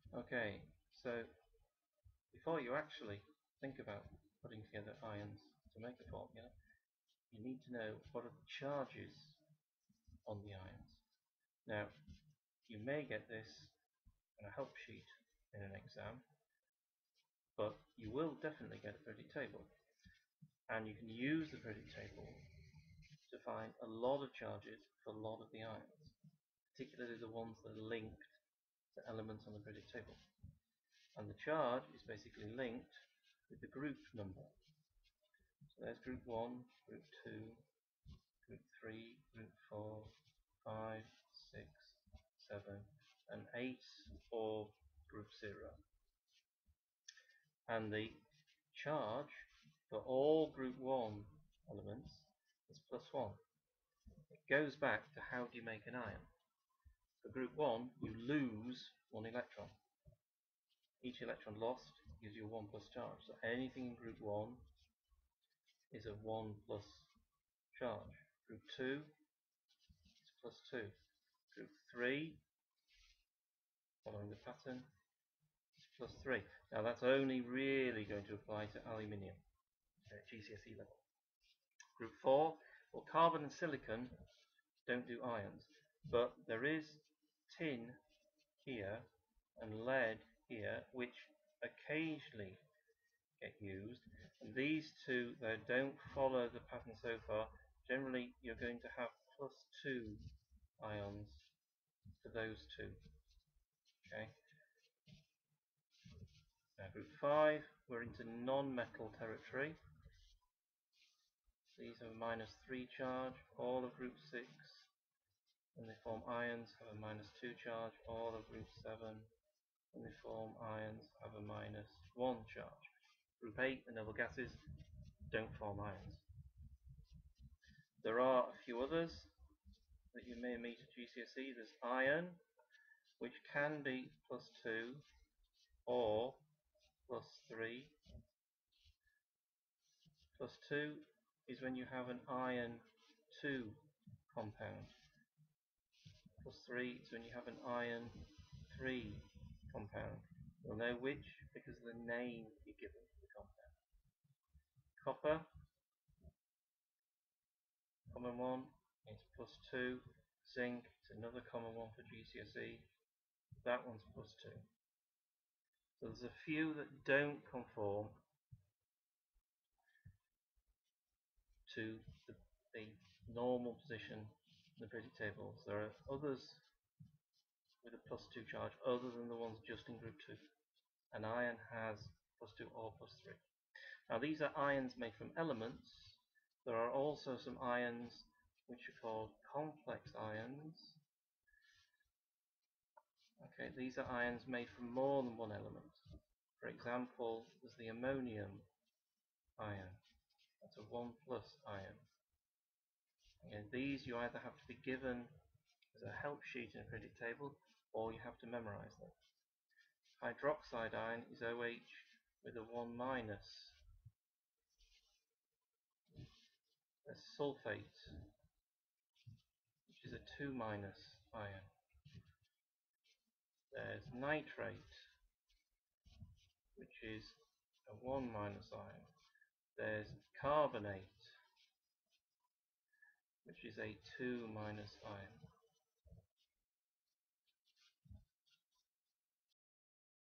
Okay, so before you actually think about putting together ions to make a formula, you need to know what are the charges on the ions. Now, you may get this on a help sheet in an exam, but you will definitely get a periodic table. And you can use the periodic table to find a lot of charges for a lot of the ions, particularly the ones that are linked to elements on the periodic table. And the charge is basically linked with the group number. So there's group 1, group 2, group 3, group 4, 5, 6, 7, and 8 for group 0. And the charge for all group 1 elements is +1. It goes back to how do you make an ion. For group 1, you lose 1 electron. Each electron lost gives you a 1 plus charge. So anything in group 1 is a 1 plus charge. Group 2 is +2. Group 3, following the pattern, is +3. Now that's only really going to apply to aluminium at GCSE level. Group 4, well, carbon and silicon don't do ions, but there is tin here and lead here, which occasionally get used. And these two, though, don't follow the pattern so far. Generally, you're going to have +2 ions for those two. Okay. Now, group 5, we're into non-metal territory. These have a -3 charge. All of group 6, when they form ions, have a -2 charge. All of group 7, when they form ions, have a -1 charge. Group 8, the noble gases, don't form ions. There are a few others that you may meet at GCSE. There's iron, which can be +2 or +3. +2 is when you have an iron 2 compound. +3 is when you have an iron 3 compound. You'll know which because of the name you're given to the compound. Copper, common one, is +2. Zinc is another common one for GCSE. That one's +2. So there's a few that don't conform to the normal position in the periodic tables. There are others with a +2 charge other than the ones just in group 2. An iron has +2 or +3. Now these are ions made from elements. There are also some ions which are called complex ions. Okay, these are ions made from more than one element. For example, there's the ammonium ion. That's a 1 plus ion. And these you either have to be given as a help sheet in a periodic table or you have to memorize them. Hydroxide ion is OH with a 1 minus. There's sulfate, which is a 2 minus ion. There's nitrate, which is a 1 minus ion. There's carbonate, which is a 2 minus ion.